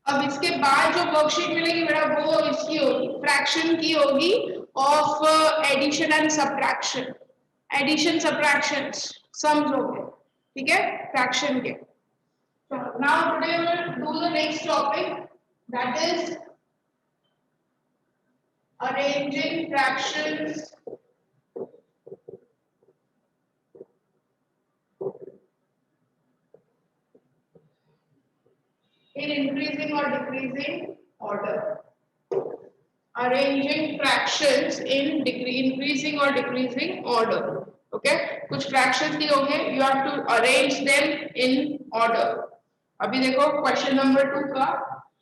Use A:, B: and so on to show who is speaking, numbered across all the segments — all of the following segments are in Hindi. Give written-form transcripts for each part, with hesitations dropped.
A: अब इसके बाद जो वर्कशीट मिलेगी बेटा वो इसकी होगी, फ्रैक्शन की होगी of addition and subtraction, addition subtraction sums हो गए, ठीक है, फ्रैक्शन के। Now today we will do the next topic, that is arranging fractions in increasing or decreasing order. Arranging fractions in increasing or decreasing order. Okay, कुछ fractions दिए होंगे, you have to arrange them in order. अभी देखो क्वेश्चन नंबर 2 का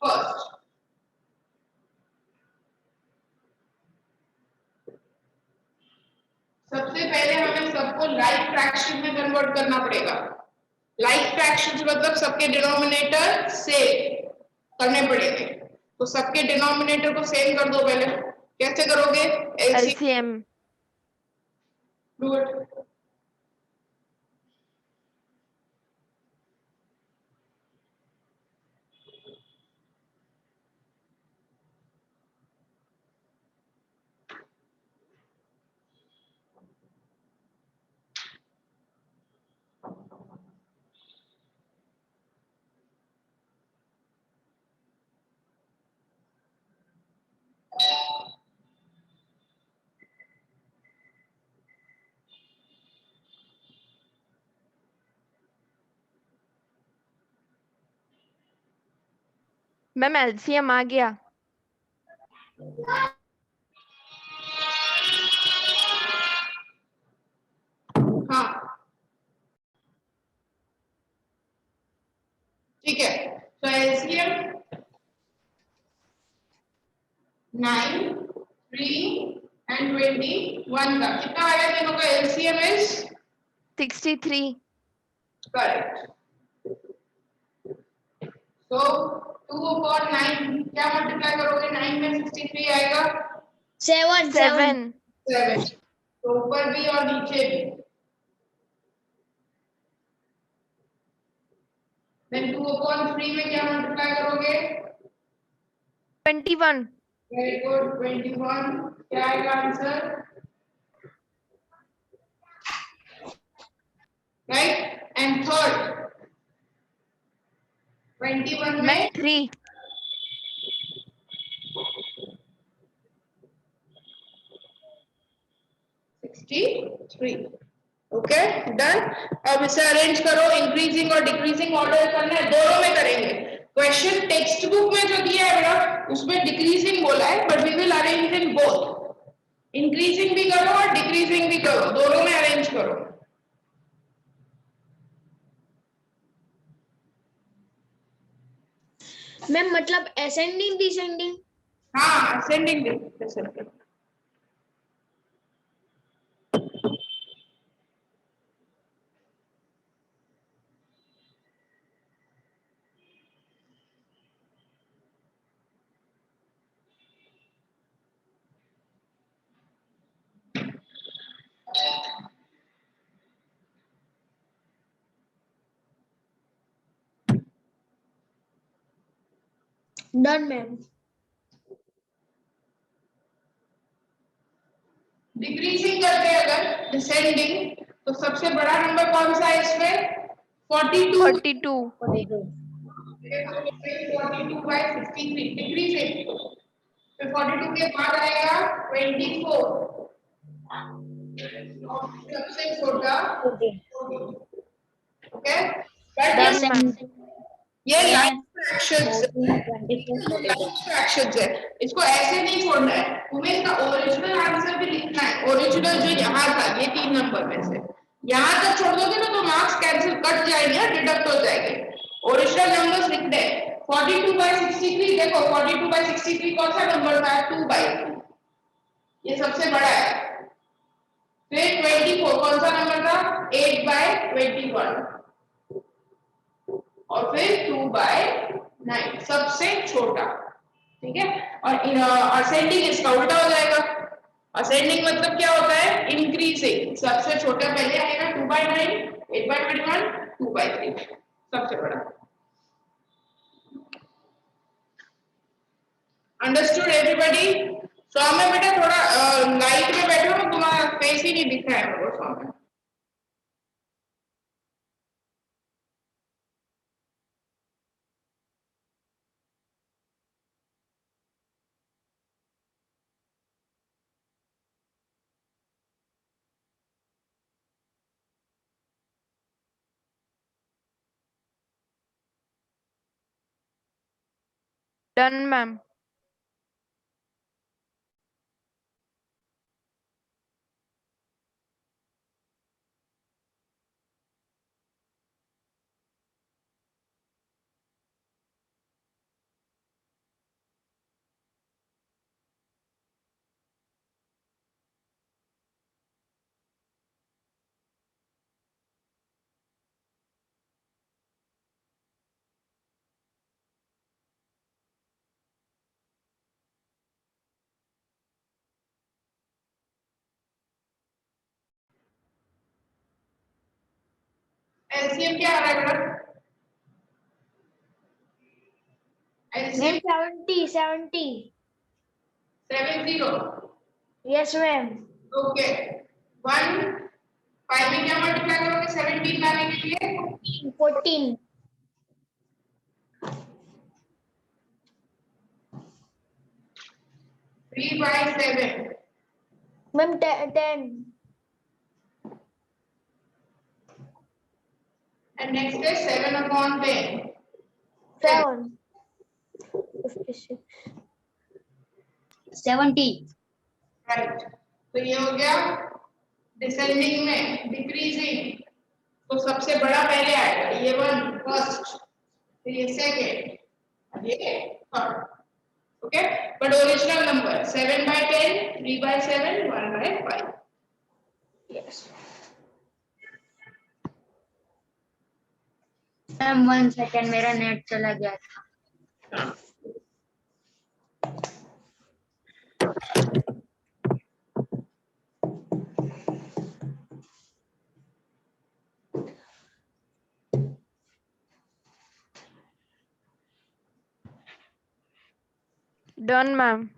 A: फर्स्ट, सबसे पहले हमें सबको लाइक फ्रैक्शन में कन्वर्ट करना पड़ेगा। लाइक फ्रैक्शंस मतलब सबके डिनोमिनेटर सेम करने पड़ेंगे, तो सबके डिनोमिनेटर को सेम कर दो पहले। कैसे करोगे?
B: LCM.
A: Do it.
B: Ma'am LCM आ गया।
A: हाँ ठीक है, तो एलसीएम 9, 3 and 21 का कितना आया? तीनों का एलसीएम इज
B: 63।
A: करेक्ट। तो 2/9 क्या मल्टीप्लाई करोगे? 9 में 63 आएगा
C: 7
A: 7, तो ऊपर भी और नीचे भी। देन 2/3 में क्या मल्टीप्लाई करोगे?
B: 21।
A: वेरी गुड, 21 क्या आएगा आंसर? राइट, एंड थर्ड 21 में
B: 3।
A: 63। Okay done. अब इसे अरेंज करो, इंक्रीजिंग और डिक्रीजिंग ऑर्डर करना है, दोनों में करेंगे। क्वेश्चन टेक्स्ट बुक में जो दिया है बेटा उसमें डिक्रीजिंग बोला है, but we will arrange in both. Increasing भी करो और डिक्रीजिंग भी करो, दोनों में अरेंज करो।
C: मैम मतलब असेंडिंग डिसेंडिंग?
A: हाँ ascending descending.
C: Done ma'am.
A: Decreasing करते हैं अगर डिसेंडिंग, तो सबसे बड़ा नंबर कौन सा है इसमें? 42।
B: 42।
A: 42 by 63 डिक्रीजिंग। फिर 42 के बाद आएगा 24, सबसे छोटा 40। ओके
B: डन
A: ये लाइफ फ्रैक्शंस है, इसको ऐसे नहीं छोड़ना है, तुम्हें इसका ओरिजिनल आंसर भी लिखना है। ओरिजिनल जो यहाँ था ये 3 नंबर में से यहाँ तक छोड़ दोगे ना तो मार्क्स कैंसिल कट जाएंगे, डिडक्ट हो जाएंगे। ओरिजिनल नंबर्स लिखने हैं। 42 by 63 देखो 42 by 63 कौन सा नंबर था? 2/3, ये सबसे बड़ा है। फिर 24 कौन सा नंबर था? 8/21, और फिर 2/9 सबसे छोटा, ठीक है। और असेंडिंग इसका उल्टा हो जाएगा। असेंडिंग मतलब क्या होता है? इंक्रीजिंग, सबसे छोटा पहले आएगा 2/9, 8/21, 2/3 सबसे बड़ा। Understood everybody? सौम्य बेटा थोड़ा लाइट में बैठो ना, तुम्हारा फेस ही नहीं दिख रहा है मेरे को सौम्य।
B: Done, ma'am.
A: एलसीएम क्या आ रहा है बेटा?
C: Ma'am
A: LCM
C: 70
A: 70।
C: Yes ma'am.
A: Okay, 5 में क्या मल्टीप्लाई करोगे 17 लाने के लिए?
C: 14
A: 3/7।
C: मैम 10
A: एंड नेक्स्ट है 7/10।
C: 7 56 70
A: राइट, तो ये हो गया डिसेंडिंग में। डिक्रीजिंग तो सबसे बड़ा पहले आएगा, ये 1 फर्स्ट, फिर ये सेकंड, ये third. Okay, but original number 7/10, 3/7, 1/5।
C: Yes ma'am 1 second मेरा नेट चला गया था।
B: Done, ma'am.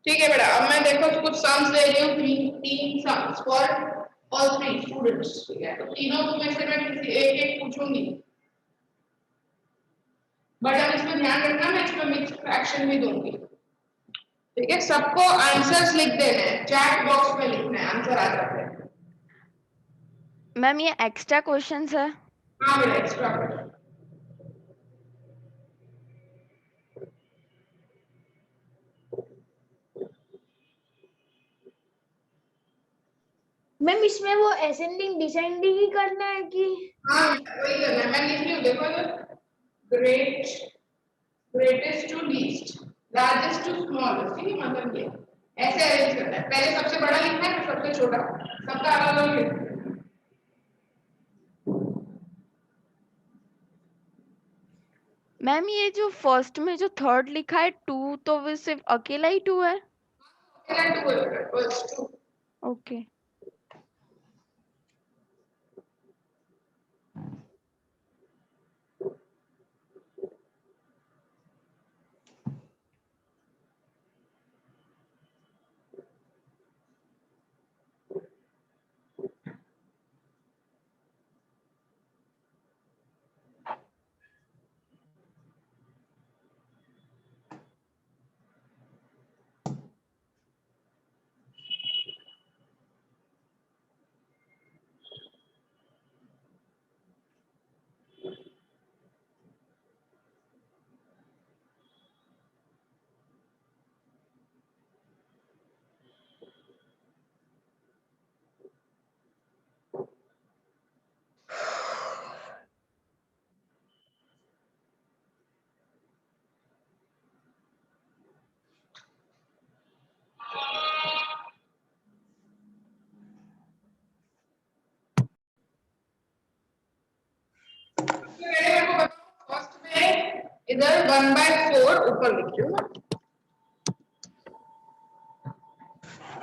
A: ठीक है बेटा, अब मैं देखो कुछ सम्स दे रही हूँ, तीन सम्स फॉर ऑल 3 स्टूडेंट्स। ठीक है, तो तीनों में से मैं किसी एक एक पूछूंगी, बट अब इसमें ध्यान रखना मैं इसमें मिक्स फ्रैक्शन भी दूंगी। ठीक है, सबको आंसर्स लिख देने हैं, चैट बॉक्स में लिखना है, आंसर आ जाते हैं।
B: मैम ये एक्स्ट्रा क्वेश्चंस है?
A: हाँ बेटा, एक्स्ट्रा
C: मैम इसमें वो असेंडिंग डिसेंडिंग ही करना है कि?
A: हाँ वही करना है, मैं लिख रही हूँ देखो, greatest to least, largest to smallest. ठीक है, मतलब ये ऐसे अरेंज करना है, पहले सबसे बड़ा लिखना है फिर सबसे छोटा, सबका अलग अलग लिखना है।
B: मैम ये जो फर्स्ट में जो थर्ड लिखा है 2, तो वो सिर्फ अकेला ही 2 है?
A: अकेला 2 है, फर्स्ट 2।
B: ओके।
A: इधर 1/4 ऊपर लिख रही हूँ ना,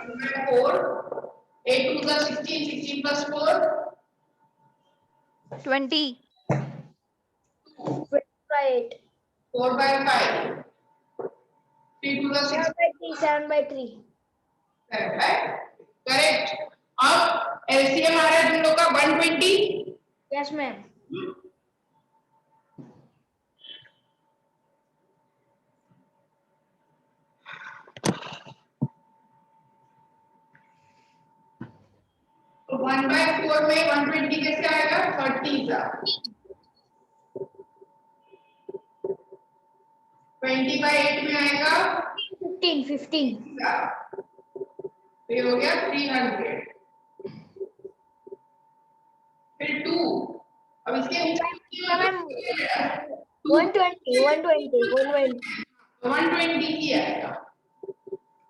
A: 1/4, 8 to the 16, 16 plus 4,
B: 20.
C: 20/8.
A: 4/5, 3 to the 6,
C: 7/3.
A: Correct. अब एलसीएम आ रहा है तुम लोग का 120।
C: Yes, ma'am.
A: तो 1/4 में 120 कैसे आएगा? 30 का। 20/8 में आएगा
C: 15.
A: का। ये हो गया 300। फिर 2, अब इसके नीचे
C: 120.
A: 120 की आएगा,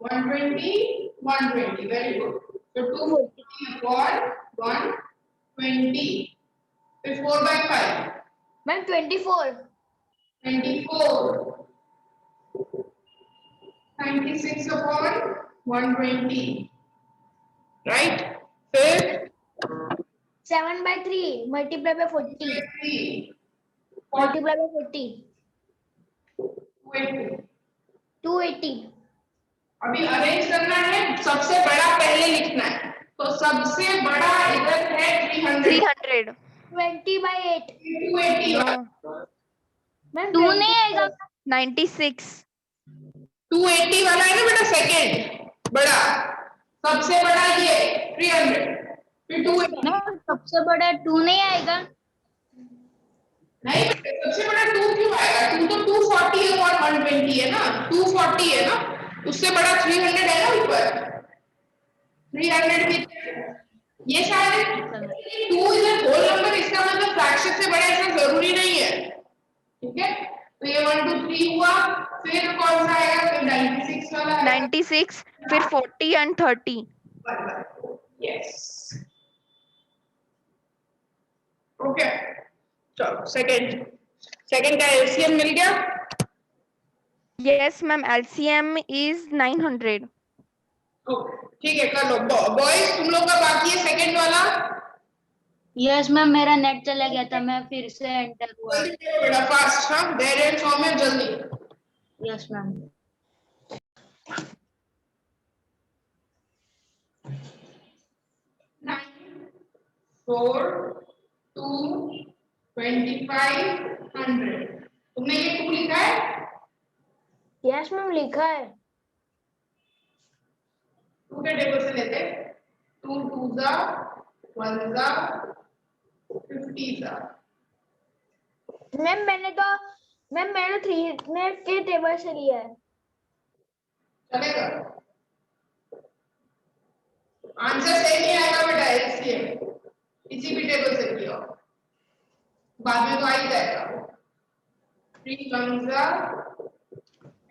A: 120, 120, वेरी गुड। तो 240 upon 120, फिर 4/5,
C: Ma'am, 24.
A: 24, 96 upon 120, right? फिर
C: 7/3 multiply by 40.
A: 3,
C: Multiply by 40.
A: 280।
C: 280.
A: अभी अरेंज करना है, सबसे बड़ा पहले लिखना है, तो सबसे बड़ा इधर है 300,
B: 300.
C: 20/8.
A: 280
B: No.
C: Ma'am,
D: 2 नहीं आएगा
B: 96.
A: 280 वाला है ना बेटा, सेकंड बड़ा, सबसे बड़ा ये 300, फिर 280,
D: मैम सबसे बड़ा 2 नहीं आएगा
A: नहीं बेटा सबसे बड़ा 2 क्यों आएगा? 2 तो 240 और 120 है ना, 240 है ना, उससे बड़ा 300 है ना ऊपर, 300 भी ये शायद 2 इज अ होल नंबर, इसका मतलब फ्रैक्शन से बड़ा ऐसा जरूरी नहीं है, ठीक है? तो ये 1 2 3 हुआ, फिर कौन सा आएगा? फिर 96 वाला आएगा,
B: 96. फिर 40 and 30.
A: Yes, okay. चलो सेकंड का एलसीएम मिल गया।
B: Yes, ma'am. LCM is 900.
A: Okay ठीक है, कर लो। बॉयज तुम लोग का बाकी है सेकंड वाला,
D: यस मैम मेरा नेट चला गया था मैं फिर से एंटर हुआ
A: जल्दी करो बेटा, फास्ट। हाँ देयर एंड फॉर्म में जल्दी।
D: यस मैम
A: 4 2 25 100, तुमने ये 2 लिखा है?
C: Yes, ma'am, लिखा है.
A: 2 के टेबल से लेते, 2 2 जा 1 जा 50 जा,
C: मैम मैंने 3 मिनट के टेबल से लिया है.
A: चलेगा? आंसर सही नहीं आएगा बेटा एलसीएम, किसी भी टेबल से लियो, बाद में तो आ ही जाएगा। 3 1 जा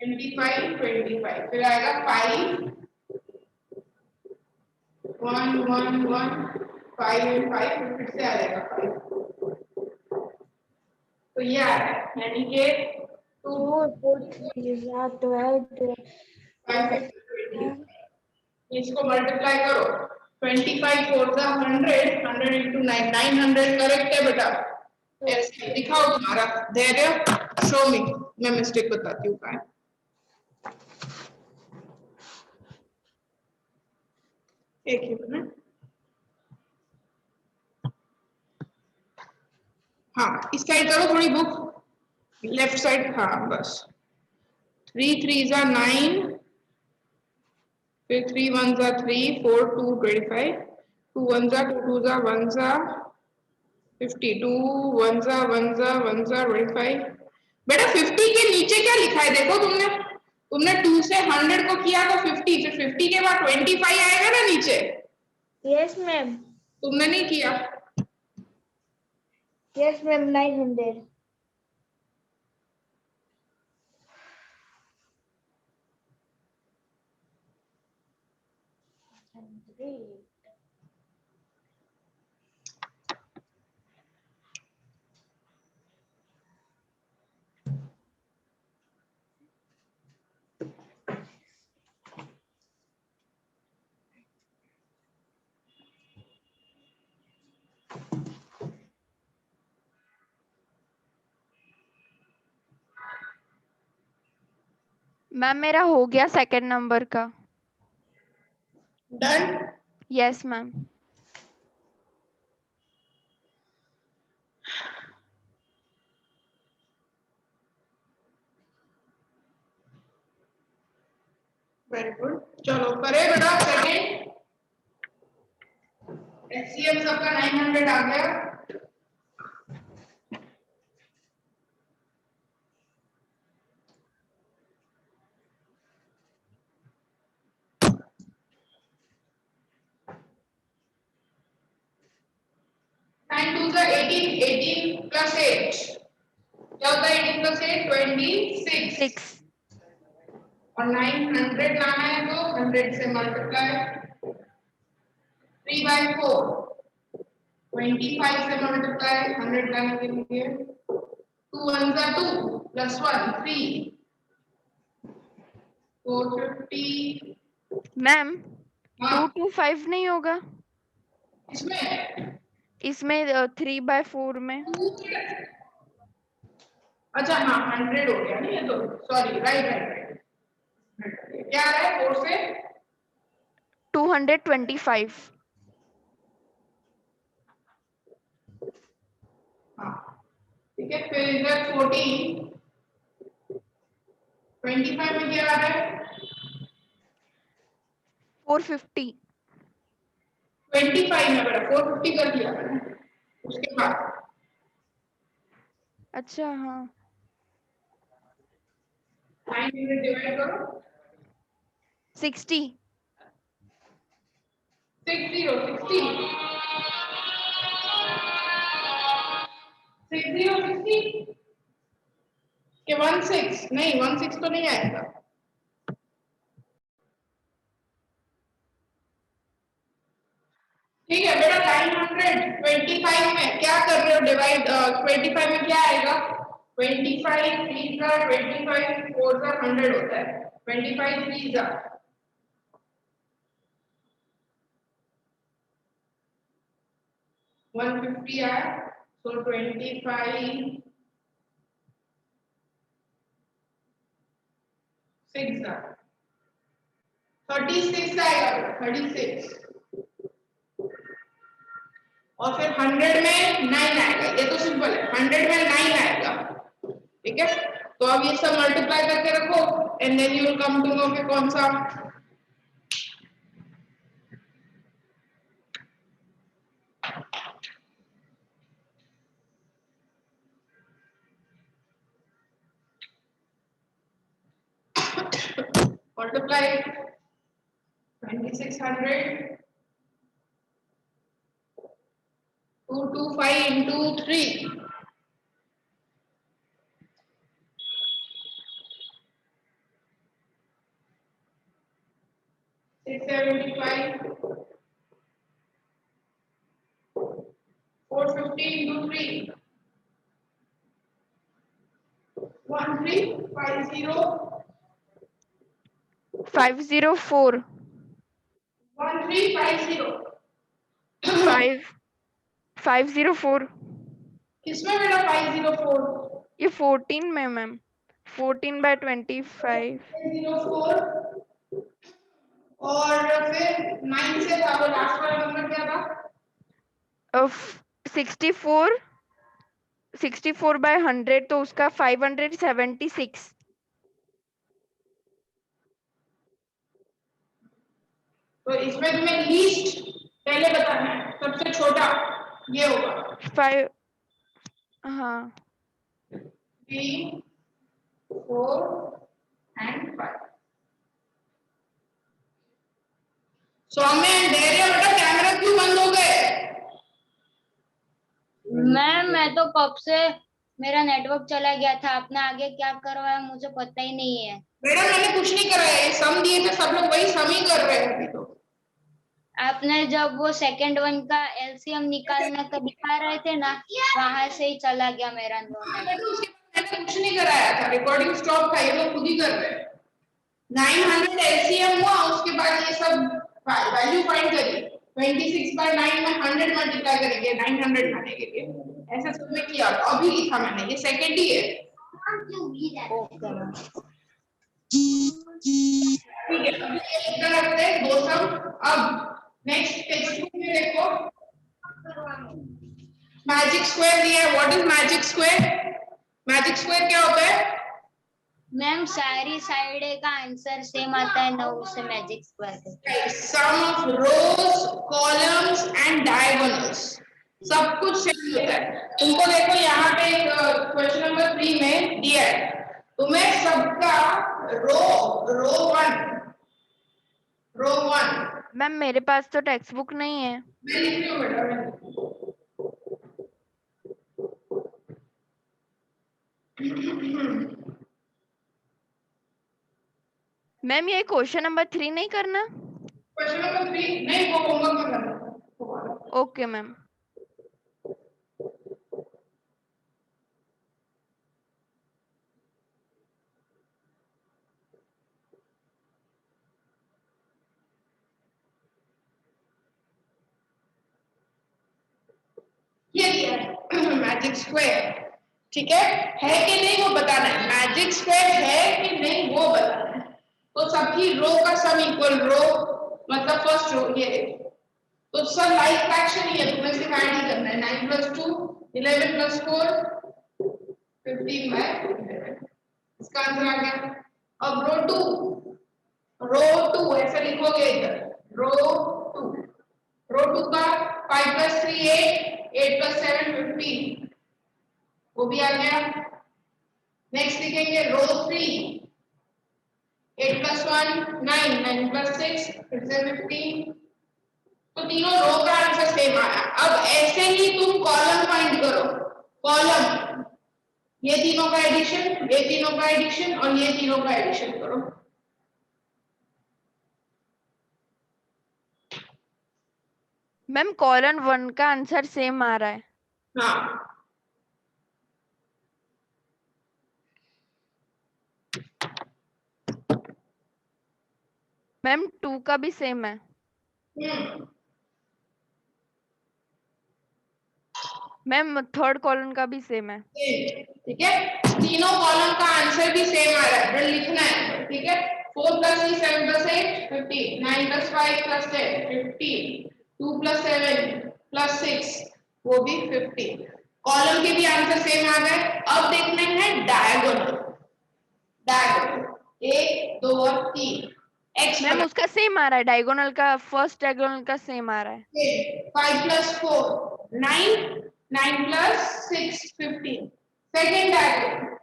A: 25 25, फिर आएगा 5 1 1 1 5 and 5, फिर से आ जाएगा 5, तो ये आ रहा है, यानी कि 2 इसको मल्टीप्लाई करो, 25 4 जा 100, 100 into 9, 900 करेक्ट है बेटा। ऐसे दिखाओ तुम्हारा धैर्य, शो मी, मैं मिस्टेक बताती हूँ क्या है। एक ही मिनट, हाँ इस साइड करो थोड़ी बुक, लेफ्ट साइड, हाँ बस। 3 3 जा 9, फिर 3 1 जा 3, 4 2 25, 2 1 जा 2 2 जा 1 जा 52, 1 जा 1 जा 1 जा 25। बेटा 50 के नीचे क्या लिखा है देखो, तुमने 2 से 100 को किया तो 50, फिर 50 के बाद 25 आएगा ना नीचे,
C: Yes, ma'am.
A: तुमने नहीं किया।
C: Yes, ma'am, 900.
B: मैम मेरा हो गया सेकंड नंबर का।
A: Done.
B: Yes ma'am.
A: Very good, चलो करे बेटा सेकंड। एचसीएम सबका 900 आ गया। Nine twos are 18, 18 plus 8 क्या होता है? 18 plus 8 26
B: 6
A: और 900 लाना है तो 100 से मल्टीप्लाई 3 by 4 25 से मल्टीप्लाई 100 लाने के लिए 2 ones are 2 plus 1 3 450।
B: मैम
A: हाँ
B: 225 नहीं होगा
A: इसमें
B: इसमें 3/4 में।
A: अच्छा हाँ 100 हो गया ना ये तो, सॉरी राइट राइट। क्या आ रहा है 4 से
B: 225।
A: हाँ ठीक है। फिर इधर 14 25 में क्या आ रहा है?
B: 450।
A: 25 में बड़ा 450 कर दिया मैंने उसके बाद।
B: अच्छा हाँ
A: 900 डिवाइड करो
B: 60।
A: 60 के 16 नहीं 16 तो नहीं आएगा। ठीक है बेटा 925 में क्या कर रहे हो डिवाइड? 25 में क्या आएगा? 25 3 का 25 4 का 100 होता है। 25 3 का 150 आया so 25 6 का 36 आएगा 36 और फिर 100 में 9 आएगा। ये तो सिंपल है, 100 में 9 आएगा। ठीक है तो अब ये सब मल्टीप्लाई करके रखो and then you will come to know कि कौन सा। मल्टीप्लाई 2600 225 into 3 675 450 into 3 1350
B: 504
A: 1350
B: 504
A: किसमें बेटा 504?
B: ये 14 में मैम 14/25
A: 504 और फिर 9 से था वो लास्ट वाला नंबर क्या था?
B: 64/100 तो उसका 576।
A: तो इसमें तुम्हें लीस्ट पहले बताना है, सबसे छोटा ये होगा
B: 5 हाँ
A: 3 4 and 5। सौम्य एंड धैर्य बेटा कैमरा क्यों बंद हो गए?
D: मैं तो कब से मेरा नेटवर्क चला गया था। आपने आगे क्या करवाया मुझे पता ही नहीं है।
A: बेटा मैंने कुछ नहीं कराया है, सम दिए थे सब लोग वही सम ही कर रहे हैं अभी तो।
D: आपने जब वो सेकंड वन का एलसीएम निकालने का दिखा रहे थे ना, वहां से ही चला गया मेरा नेट।
A: उसके बाद मैंने कुछ नहीं कराया था, रिकॉर्डिंग स्टॉप था, ये लोग खुद ही कर रहे हैं। 900 एलसीएम हुआ, उसके बाद ये सब वैल्यू फाइंड करिए। 26/9 में 100 मल्टीप्लाई करेंगे 900 लाने के लिए, ऐसा सब में किया अभी लिखा मैंने, ये सेकंड ही है।
D: ओके।
A: ठीक है, अब ये इतना रखते हैं दो सम। अब नेक्स्ट टेक्स्ट बुक में देखो मैजिक स्क्वायर दिया है। What is magic square? Magic square क्या होता है?
D: मैम सारी साइड का आंसर सेम आता है ना, उसे मैजिक स्क्वायर कहते हैं।
A: Sum of rows, columns and diagonals, सब कुछ सेम होता है। तुमको देखो यहाँ पे एक क्वेश्चन नंबर 3 में दिया है, तुम्हें सबका रो वन
B: मैम मेरे पास तो टेक्स्ट बुक नहीं है।
A: मैं लिख रही हूँ बेटा, मैं लिख रही हूँ।
B: मैम ये क्वेश्चन नंबर 3 नहीं करना?
A: क्वेश्चन नंबर 3 नहीं, वो होमवर्क में करना।
B: Okay ma'am.
A: ये दिया है मैजिक स्क्वायर, ठीक है कि नहीं वो बताना है। मैजिक स्क्वायर है कि नहीं वो बताना है। तो सबकी रो का सम इक्वल रो, मतलब फर्स्ट रो ये देखो, तो सब लाइक फ्रैक्शन ही है, तुम्हें सिर्फ ऐड ही करना है। 9 + 2 11 + 4 15/11, इसका आंसर आ गया। अब रो 2 ऐसे लिखोगे इधर, रो 2 का 5 + 3 8 + 7 15, वो भी आ गया। नेक्स्ट लिखेंगे रो 3 8 + 1 9 9 + 6 फिर से 15। तो तीनों रो का आंसर सेम आया। अब ऐसे ही तुम कॉलम फाइंड करो। कॉलम, ये तीनों का एडिशन, ये तीनों का एडिशन और ये तीनों का एडिशन करो।
B: मैम कॉलम 1 का आंसर सेम आ रहा है।
A: हाँ,
B: मैम 2 का भी सेम है। मैम थर्ड कॉलम का भी सेम है।
A: ठीक है, तीनों कॉलम का आंसर भी सेम आ रहा है, फिर लिखना है। ठीक है, 4 + 3 7 + 8 15 9 + 5 + 10 15 2 + 7 + 6 वो भी 15। कॉलम के भी आंसर सेम आ गए। अब देखना है डायगोनल। 1 2 और 3 x
B: मैम उसका सेम आ रहा है, डायगोनल का, फर्स्ट डायगोनल का सेम आ रहा है।
A: 5 + 4 9 9 + 6 15। Second diagonal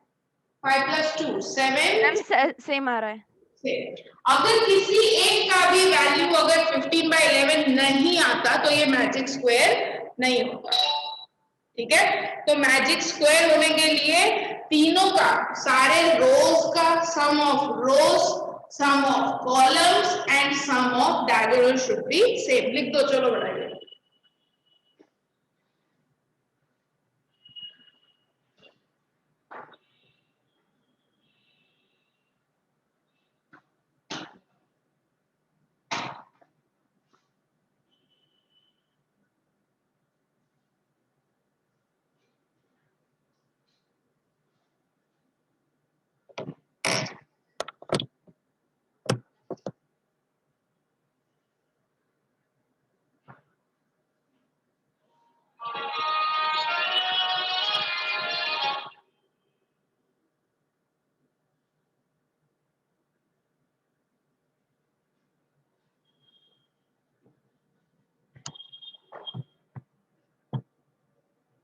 A: 5 + 2 7।
B: मैम सेम आ रहा है।
A: अगर किसी एक का भी वैल्यू अगर 15/11 नहीं आता तो ये मैजिक स्क्वायर नहीं होगा। ठीक है, तो मैजिक स्क्वायर होने के लिए तीनों का, सारे रोज का sum of rows, sum of columns and sum of diagonal should be same. लिख दो, चलो बढ़ाइए।